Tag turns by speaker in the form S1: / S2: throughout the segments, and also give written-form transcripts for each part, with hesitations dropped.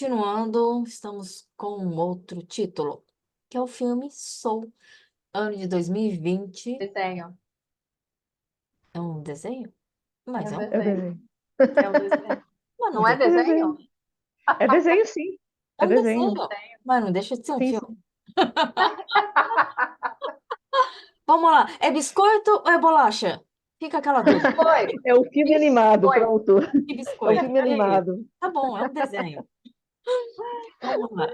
S1: Continuando, estamos com um outro título, que é o filme Soul, ano de 2020.
S2: Desenho.
S1: É um desenho?
S2: É
S1: Mas
S2: um
S1: é um.
S3: É o
S2: desenho.
S3: desenho.
S2: É um desenho.
S1: Mas não
S2: Não é
S1: deixa,
S3: É
S2: desenho?
S3: desenho. É desenho, sim.
S1: é
S3: É
S1: um desenho,
S3: desenho.
S1: mas não deixa de ser um
S3: Sim,
S1: filme.
S3: sim.
S1: Vamos lá, é biscoito ou é bolacha? Fica aquela dúvida.
S2: Biscoito.
S3: É o filme animado,
S2: Biscoito.
S3: pronto.
S1: Que
S3: É o
S1: biscoito?
S3: filme animado.
S1: Tá bom, é um desenho. Vamos lá.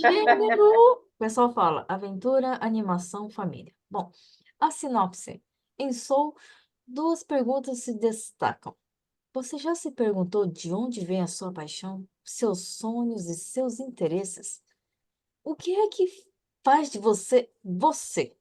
S1: Gênero, o pessoal fala aventura, animação, família. Bom, a sinopse. Em Soul, duas perguntas se destacam. Você já se perguntou de onde vem a sua paixão, seus sonhos e seus interesses? O que é que faz de você você?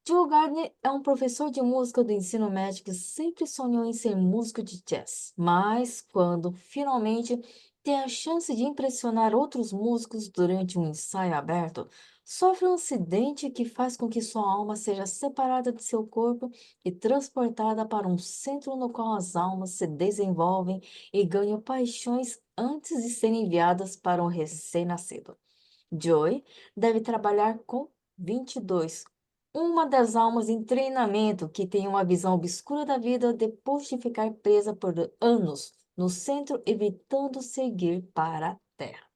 S1: Joe Gardner é um professor de música do ensino médio que sempre sonhou em ser músico de jazz, mas quando finalmente tem a chance de impressionar outros músicos durante um ensaio aberto, sofre um acidente que faz com que sua alma seja separada de seu corpo e transportada para um centro no qual as almas se desenvolvem e ganham paixões antes de serem enviadas para um recém-nascido. Joy deve trabalhar com 22, uma das almas em treinamento que tem uma visão obscura da vida depois de ficar presa por anos no centro, evitando seguir para a Terra.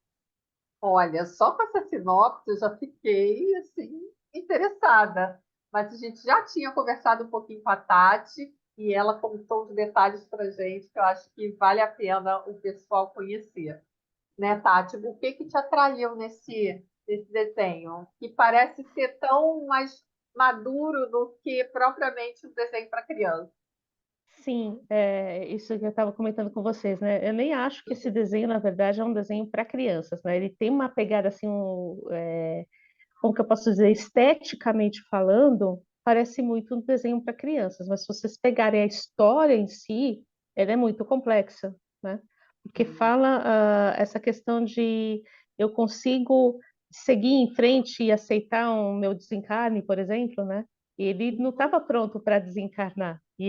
S2: Olha, só com essa sinopse eu já fiquei assim interessada. Mas a gente já tinha conversado um pouquinho com a Tati e ela contou os detalhes para gente que eu acho que vale a pena o pessoal conhecer, né, Tati? O que que te atraiu nesse desenho? Que parece ser tão mais maduro do que propriamente um desenho para criança.
S3: Sim, isso que eu estava comentando com vocês, né? Eu nem acho que esse desenho, na verdade, é um desenho para crianças, né? Ele tem uma pegada assim, como que eu posso dizer, esteticamente falando, parece muito um desenho para crianças, mas se vocês pegarem a história em si, ela é muito complexa, né? Porque fala essa questão de eu consigo seguir em frente e aceitar o meu desencarne, por exemplo, né? E ele não estava pronto para desencarnar. E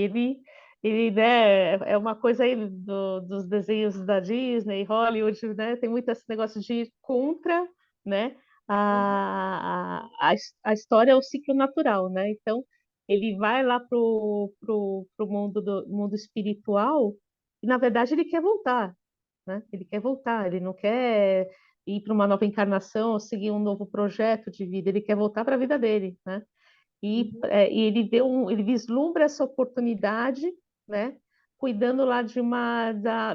S3: ele, né, é uma coisa aí dos desenhos da Disney, Hollywood, né? Tem muito esse negócio de ir contra, né? A história é o ciclo natural, né? Então, ele vai lá pro mundo espiritual e, na verdade, ele quer voltar, né? Ele quer voltar, ele não quer ir para uma nova encarnação ou seguir um novo projeto de vida, ele quer voltar para a vida dele, né? E ele ele vislumbra essa oportunidade, né? Cuidando lá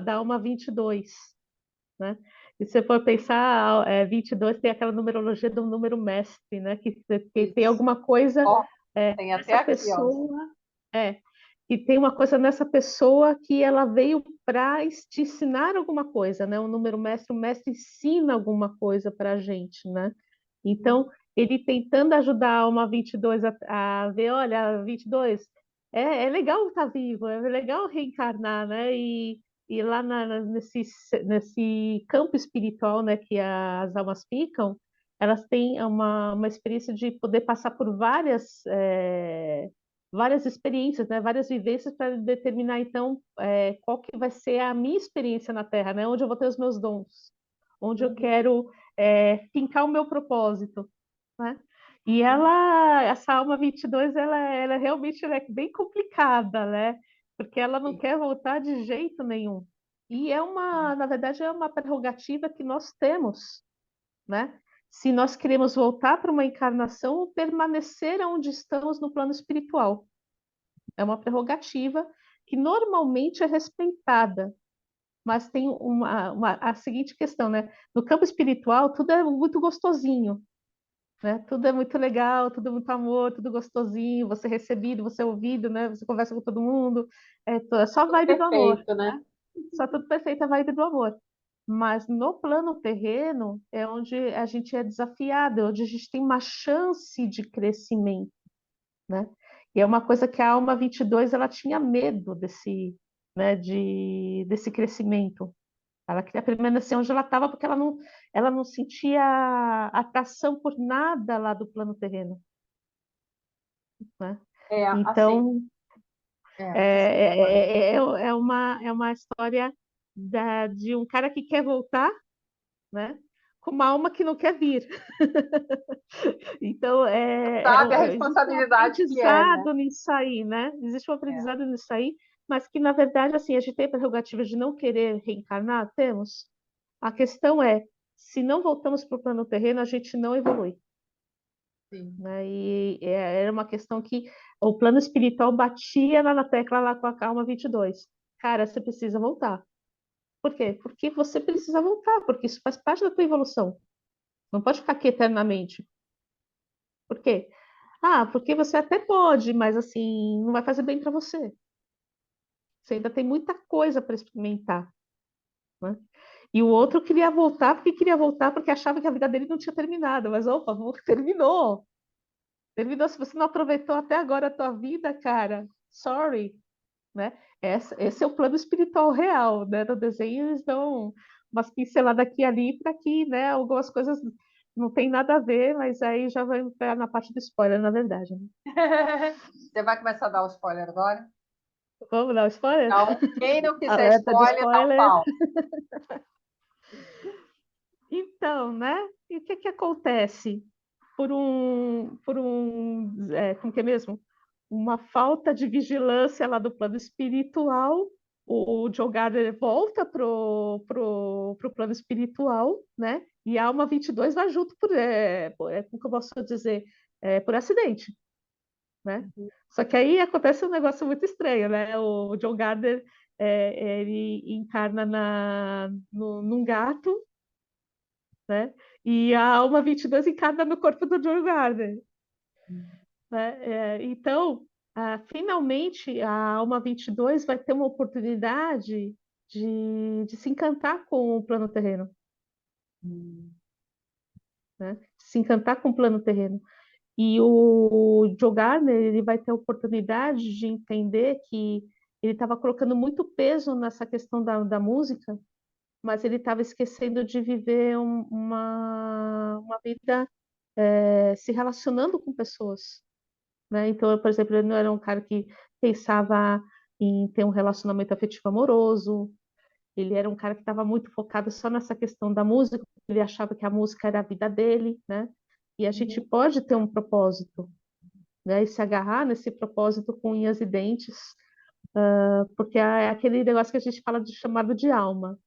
S3: da alma 22, né? E se você for pensar, 22 tem aquela numerologia do número mestre, né? Que tem
S2: Isso.
S3: alguma coisa
S2: Ó, tem até
S3: nessa
S2: aqui, ó.
S3: pessoa, é, que tem uma coisa nessa pessoa que ela veio para te ensinar alguma coisa, né? O mestre ensina alguma coisa para a gente, né? Então, ele tentando ajudar a alma 22 a ver, olha, 22, é legal estar vivo, é legal reencarnar, né? E lá nesse campo espiritual, né, que as almas ficam, elas têm uma experiência de poder passar por várias experiências, né, várias vivências para determinar, então, qual que vai ser a minha experiência na Terra, né, onde eu vou ter os meus dons, onde eu
S2: Uhum.
S3: quero fincar o meu propósito, né? E
S2: Uhum.
S3: essa alma 22, ela realmente ela é bem complicada, né? Porque ela não
S2: Sim.
S3: quer voltar de jeito nenhum. E na verdade, é uma prerrogativa que nós temos, né? Se nós queremos voltar para uma encarnação ou permanecer onde estamos no plano espiritual. É uma prerrogativa que normalmente é respeitada, mas tem a seguinte questão, né? No campo espiritual, tudo é muito gostosinho, né? Tudo é muito legal, tudo é muito amor, tudo gostosinho, você é recebido, você é ouvido, né? Você conversa com todo mundo, é só
S2: Tudo
S3: vibe do amor,
S2: perfeito, né?
S3: né? Só tudo perfeito, a vibe do amor. Mas no plano terreno é onde a gente é desafiado, é onde a gente tem uma chance de crescimento, né? E é uma coisa que a alma 22 ela tinha medo né, desse crescimento. Ela queria permanecer onde ela estava porque ela não sentia atração por nada lá do plano terreno, né?
S2: É, assim,
S3: Então,
S2: desculpa.
S3: é uma história de um cara que quer voltar, né? Com uma alma que não quer vir. Então,
S2: Sabe a
S3: existe um
S2: responsabilidade que é, né?
S3: aprendizado nisso aí, né? Existe um
S2: É,
S3: aprendizado nisso aí, mas que, na verdade, assim, a gente tem a prerrogativa de não querer reencarnar? Temos. A questão é, se não voltamos para o plano terreno, a gente não evolui,
S2: sim.
S3: né? Era uma questão que o plano espiritual batia lá na tecla lá com a Calma 22. Cara, você precisa voltar. Por quê? Porque você precisa voltar, porque isso faz parte da tua evolução. Não pode ficar aqui eternamente. Por quê? Ah, porque você até pode, mas assim, não vai fazer bem para você. Você ainda tem muita coisa para experimentar, né? E o outro queria voltar porque achava que a vida dele não tinha terminado. Mas, opa, terminou. Terminou. Se você não aproveitou até agora a tua vida, cara, sorry, né? Esse é o plano espiritual real, né? No desenho eles dão umas pinceladas aqui e ali para que, né? Algumas coisas não tem nada a ver, mas aí já vai entrar na parte do spoiler, na verdade, né?
S2: Você vai começar a dar o spoiler agora?
S3: Vamos dar o spoiler?
S2: Então, quem não quiser
S3: Alerta de
S2: spoiler, dá um
S3: spoiler.
S2: pau.
S3: Então, né? E o que que acontece? Como que é mesmo? Uma falta de vigilância lá do plano espiritual, o Joe Gardner volta pro plano espiritual, né? E a Alma 22 vai junto como que eu posso dizer? Por acidente, né? Só que aí acontece um negócio muito estranho, né? O John Gardner, ele encarna num gato, né? E a Alma 22 encarna no corpo do John Gardner, né? Então, finalmente, a Alma 22 vai ter uma oportunidade de se encantar com o plano terreno, né? Se encantar com o plano terreno. E o Joe Gardner, ele vai ter a oportunidade de entender que ele estava colocando muito peso nessa questão da música, mas ele estava esquecendo de viver uma vida se relacionando com pessoas, né? Então, por exemplo, ele não era um cara que pensava em ter um relacionamento afetivo amoroso, ele era um cara que estava muito focado só nessa questão da música, ele achava que a música era a vida dele, né? E a gente pode ter um propósito, né? E se agarrar nesse propósito com unhas e dentes, porque é aquele negócio que a gente fala de chamado de alma.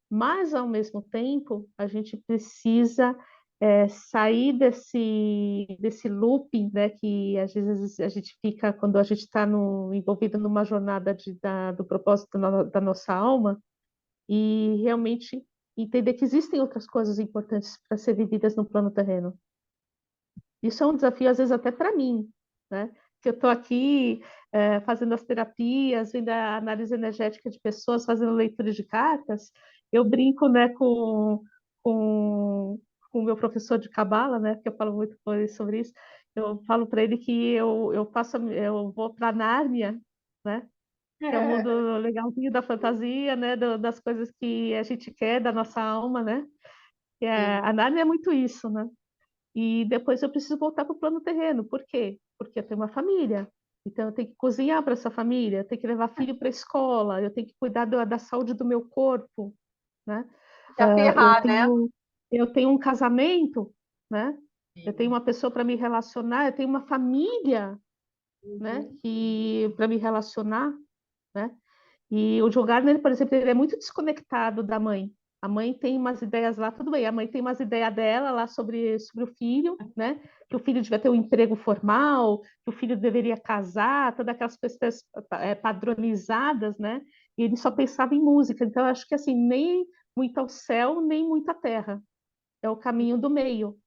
S3: Mas, ao mesmo tempo, a gente precisa sair desse looping, né, que às vezes a gente fica quando a gente está envolvido numa jornada do propósito da nossa alma e realmente entender que existem outras coisas importantes para ser vividas no plano terreno. Isso é um desafio, às vezes, até para mim, né? Que eu estou aqui fazendo as terapias, vendo a análise energética de pessoas, fazendo leitura de cartas. Eu brinco, né, com, com o meu professor de cabala, né? Porque eu falo muito com ele sobre isso. Eu falo para ele que eu vou para Nárnia, né? Que é o mundo legalzinho da fantasia, né? Das coisas que a gente quer, da nossa alma, né?
S2: Sim,
S3: A Nárnia é muito isso, né? E depois eu preciso voltar para o plano terreno. Por quê? Porque eu tenho uma família. Então, eu tenho que cozinhar para essa família, eu tenho que levar filho para a escola, eu tenho que cuidar da saúde do meu corpo, né?
S2: se
S3: Eu
S2: aferrar, né?
S3: tenho um casamento, né? Eu tenho
S2: Sim.
S3: uma pessoa para me relacionar, eu tenho uma família, né?
S2: Uhum.
S3: Que para me relacionar, né? E o Joe Gardner, por exemplo, ele é muito desconectado da mãe. A mãe tem umas ideias lá, tudo bem, a mãe tem umas ideias dela lá sobre o filho, né? Que o filho devia ter um emprego formal, que o filho deveria casar, todas aquelas questões padronizadas, né? E ele só pensava em música. Então, eu acho que assim, nem muito ao céu, nem muito à terra. É o caminho do meio.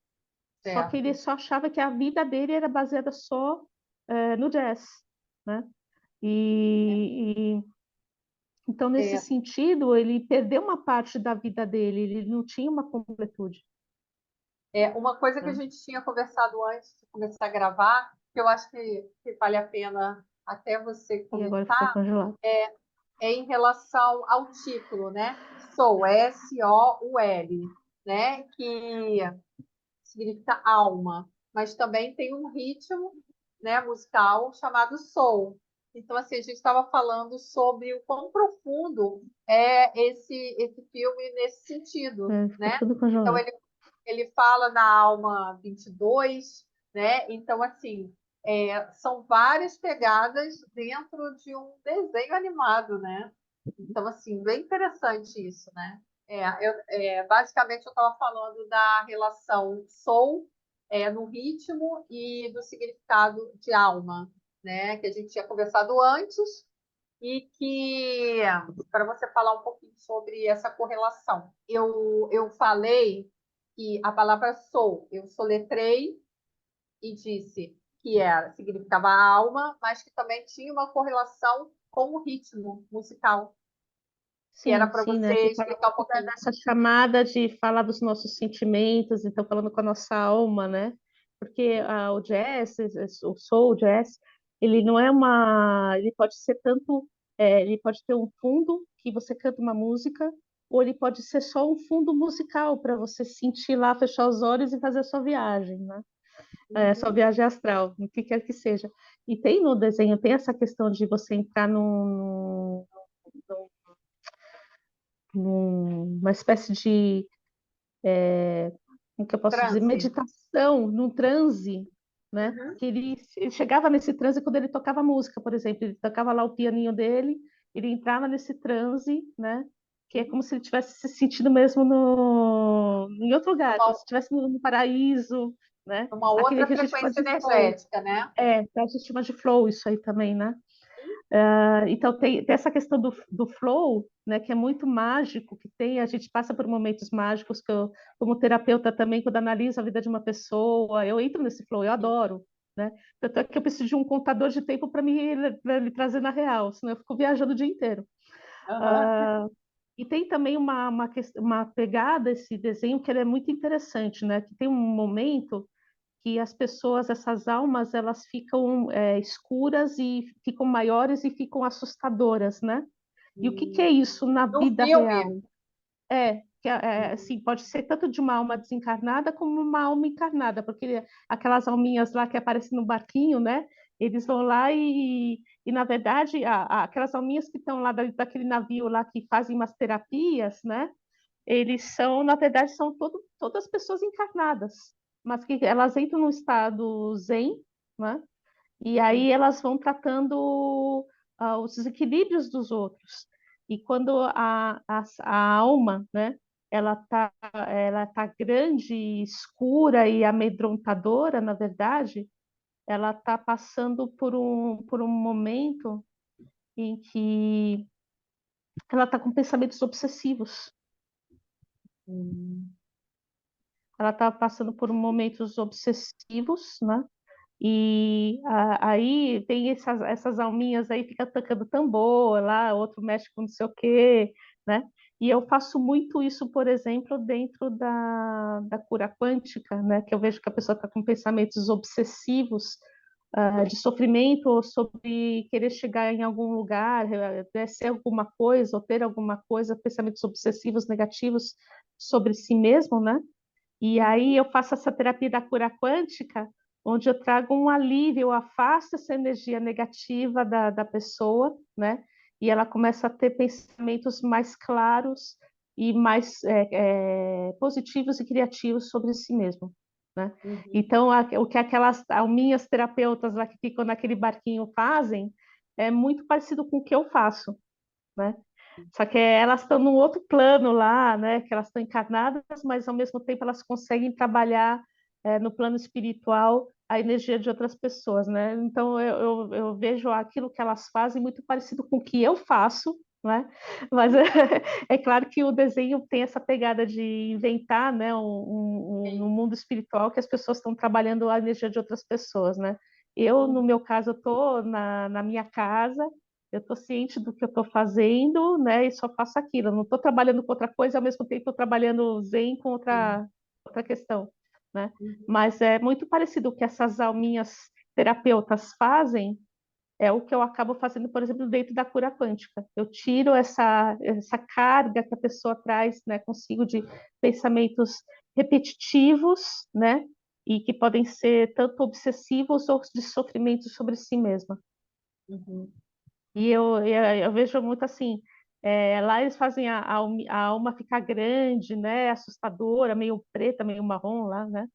S3: Só que ele
S2: Certo.
S3: só achava que a vida dele era baseada só no jazz, né? E então, nesse
S2: É,
S3: sentido, ele perdeu uma parte da vida dele, ele não tinha uma completude,
S2: uma coisa que a
S3: né?
S2: gente tinha conversado antes de começar a gravar, que eu acho que vale a pena até você
S3: E agora ficou
S2: comentar,
S3: congelado.
S2: é em relação ao título, né? Soul, S-O-U-L, né? Que significa alma, mas também tem um ritmo, né, musical chamado soul, Então, assim, a gente estava falando sobre o quão profundo é esse filme nesse sentido,
S3: Fica
S2: né?
S3: tudo
S2: Então,
S3: congelado.
S2: ele fala na Alma 22, né? Então, assim, são várias pegadas dentro de um desenho animado, né? Então, assim, bem interessante isso, né? Basicamente, eu estava falando da relação soul no ritmo e do significado de alma, né? Que a gente tinha conversado antes e que, para você falar um pouquinho sobre essa correlação, eu falei que a palavra soul, eu soletrei e disse que significava alma, mas que também tinha uma correlação com o ritmo musical, que era
S3: Sim,
S2: para
S3: sim, né?
S2: você
S3: Que fala
S2: explicar um
S3: muito
S2: pouquinho.
S3: dessa chamada de falar dos nossos sentimentos, então falando com a nossa alma, né? Porque o jazz, o soul, o jazz, ele não é uma, ele pode ser tanto, ele pode ter um fundo que você canta uma música, ou ele pode ser só um fundo musical para você sentir lá, fechar os olhos e fazer a sua viagem, né? Sua
S2: Uhum.
S3: viagem astral, o que quer que seja. E tem no desenho, tem essa questão de você entrar numa espécie de, como que eu posso dizer,
S2: Transe.
S3: meditação, num transe, né?
S2: Uhum.
S3: Que ele chegava nesse transe quando ele tocava música, por exemplo, ele tocava lá o pianinho dele, ele entrava nesse transe, né? Que é como se ele estivesse se sentindo mesmo em outro lugar,
S2: Numa,
S3: como se estivesse no paraíso, né?
S2: numa
S3: Aquele
S2: outra
S3: que a gente chama
S2: frequência
S3: de flow.
S2: energética, né?
S3: Que a gente chama de flow isso aí também, né? Então tem essa questão do flow, né, que é muito mágico, que tem, a gente passa por momentos mágicos que eu, como terapeuta também, quando analiso a vida de uma pessoa, eu entro nesse flow, eu adoro, né? Tanto é que eu preciso de um contador de tempo para me trazer na real, senão eu fico viajando o dia inteiro.
S2: Aham.
S3: Ah, e tem também uma pegada, esse desenho, que ele é muito interessante, né? Que tem um momento que as pessoas, essas almas, elas ficam escuras e ficam maiores e ficam assustadoras, né? E o que que é isso na
S2: No
S3: vida
S2: filme.
S3: real? Assim, pode ser tanto de uma alma desencarnada como uma alma encarnada, porque aquelas alminhas lá que aparecem no barquinho, né? Eles vão lá e na verdade, aquelas alminhas que estão lá daquele navio lá que fazem umas terapias, né? Eles são, na verdade, são todas pessoas encarnadas, mas que elas entram no estado zen, né? E aí elas vão tratando os desequilíbrios dos outros. E quando a alma, né, ela tá grande, escura e amedrontadora, na verdade, ela está passando por um momento em que ela está com pensamentos obsessivos.
S2: Hum.
S3: Ela está passando por momentos obsessivos, né? E aí tem essas alminhas aí, fica tocando tambor lá, outro mexe com não sei o quê, né? E eu faço muito isso, por exemplo, dentro da cura quântica, né? Que eu vejo que a pessoa está com pensamentos obsessivos, de sofrimento, ou sobre querer chegar em algum lugar, ser alguma coisa, ou ter alguma coisa, pensamentos obsessivos negativos sobre si mesmo, né? E aí
S2: Uhum.
S3: eu faço essa terapia da cura quântica, onde eu trago um alívio, eu afasto essa energia negativa da pessoa, né? E ela começa a ter pensamentos mais claros e mais positivos e criativos sobre si mesmo, né?
S2: Uhum.
S3: Então, o que aquelas alminhas terapeutas lá que ficam naquele barquinho fazem é muito parecido com o que eu faço, né? Só que elas estão num outro plano lá, né? Que elas estão encarnadas, mas ao mesmo tempo elas conseguem trabalhar no plano espiritual a energia de outras pessoas, né? Então eu vejo aquilo que elas fazem muito parecido com o que eu faço, né? Mas é claro que o desenho tem essa pegada de inventar, né? Um
S2: Sim.
S3: mundo espiritual que as pessoas estão trabalhando a energia de outras pessoas, né? Eu, no
S2: Uhum.
S3: meu caso, eu estou na minha casa, eu estou ciente do que eu estou fazendo, né? E só faço aquilo. Eu não estou trabalhando com outra coisa, ao mesmo tempo estou trabalhando zen com
S2: Sim.
S3: outra questão, né?
S2: Uhum.
S3: Mas é muito parecido o que essas alminhas terapeutas fazem, é o que eu acabo fazendo, por exemplo, dentro da cura quântica. Eu tiro essa carga que a pessoa traz, né, consigo de pensamentos repetitivos, né? E que podem ser tanto obsessivos ou de sofrimento sobre si mesma.
S2: Uhum.
S3: E eu vejo muito assim, lá eles fazem a alma ficar grande, né, assustadora, meio preta, meio marrom lá, né?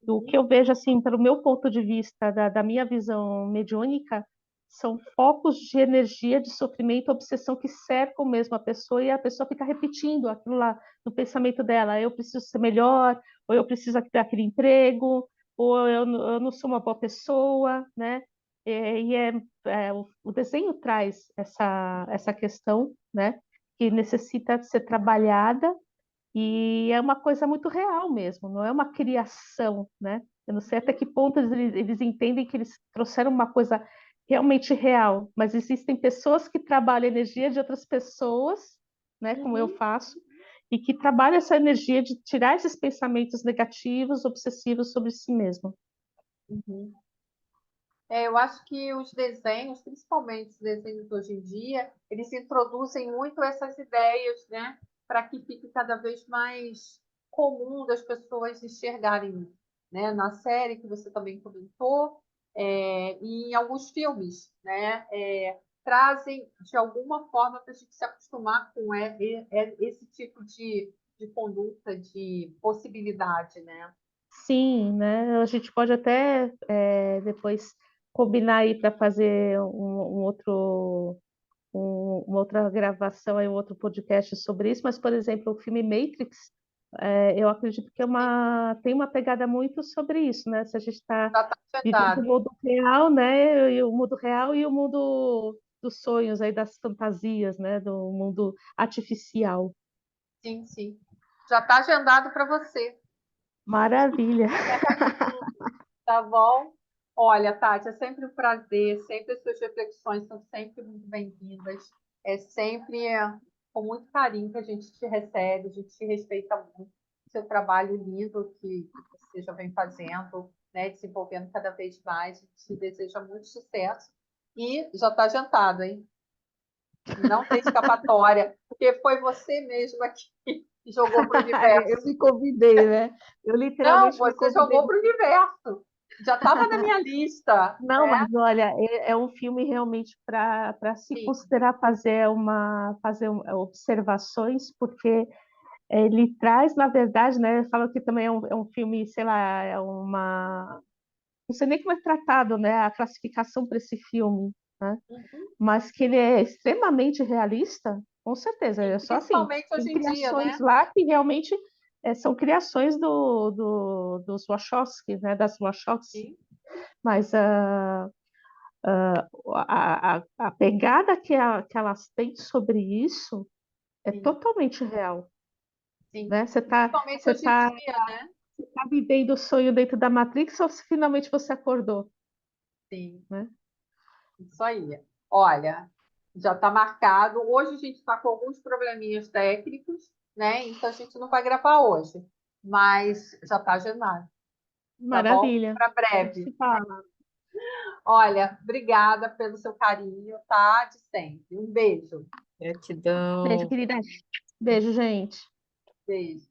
S3: E o que
S2: Uhum,
S3: eu vejo, assim, pelo meu ponto de vista, da minha visão mediúnica, são focos de energia, de sofrimento, obsessão que cercam mesmo a pessoa e a pessoa fica repetindo aquilo lá no pensamento dela: eu preciso ser melhor, ou eu preciso daquele emprego, ou eu não sou uma boa pessoa, né? O desenho traz essa questão, né, que necessita ser trabalhada e é uma coisa muito real mesmo, não é uma criação, né? Eu não sei até que ponto eles entendem que eles trouxeram uma coisa realmente real, mas existem pessoas que trabalham a energia de outras pessoas, né, como eu
S2: uhum,
S3: faço, e que trabalham essa energia de tirar esses pensamentos negativos, obsessivos sobre si mesmo.
S2: uhum. Eu acho que os desenhos, principalmente os desenhos hoje em dia, eles introduzem muito essas ideias, né? Para que fique cada vez mais comum das pessoas enxergarem isso, né? Na série que você também comentou, e em alguns filmes, né? Trazem de alguma forma para a gente se acostumar com esse tipo de conduta, de possibilidade, né?
S3: Sim, né? A gente pode até depois combinar aí para fazer uma outra gravação, aí, um outro podcast sobre isso, mas, por exemplo, o filme Matrix, eu acredito que tem uma pegada muito sobre isso, né? Se a gente está
S2: Já está
S3: vivendo o
S2: agendado.
S3: mundo real, né? E o mundo real e o mundo dos sonhos, aí, das fantasias, né? Do mundo artificial.
S2: Sim, sim. Já está agendado para você.
S3: Maravilha!
S2: Tá bom? Olha, Tati, é sempre um prazer, sempre as suas reflexões são sempre muito bem-vindas. É sempre com muito carinho que a gente te recebe, a gente te respeita muito. Seu trabalho lindo que você já vem fazendo, né, desenvolvendo cada vez mais. A gente te deseja muito sucesso. E já está adiantado, hein? Não tem escapatória, porque foi você mesma que jogou para o
S3: Eu
S2: universo.
S3: me convidei, né? Eu
S2: Não,
S3: literalmente me
S2: você
S3: convidei.
S2: jogou para o universo. Já estava na minha lista,
S3: Não,
S2: né?
S3: mas olha, é um filme realmente para se
S2: Sim,
S3: considerar observações, porque ele traz, na verdade, né? Fala que também é um filme, sei lá, não sei nem como é tratado, né? A classificação para esse filme, né?
S2: uhum,
S3: Mas que ele é extremamente realista, com certeza.
S2: sim.
S3: É só assim,
S2: Principalmente
S3: tem
S2: hoje em dia,
S3: criações
S2: né?
S3: lá que realmente são criações dos Wachowski, né? Das Wachowski,
S2: Sim,
S3: mas a pegada que elas têm sobre isso é
S2: sim,
S3: totalmente real,
S2: sim.
S3: né?
S2: Principalmente
S3: Você
S2: hoje em
S3: tá,
S2: dia, né?
S3: tá vivendo o sonho dentro da Matrix ou se finalmente você acordou,
S2: Sim,
S3: né?
S2: isso aí. Olha, já está marcado. Hoje a gente está com alguns probleminhas técnicos, né? Então a gente não vai gravar hoje, mas já está agendado, tá bom?
S3: Maravilha.
S2: Para
S3: A gente
S2: breve.
S3: se fala.
S2: Olha, obrigada pelo seu carinho, tá? De sempre. Um beijo.
S3: Beijo,
S1: Gratidão.
S3: querida. Beijo, gente.
S2: Beijo.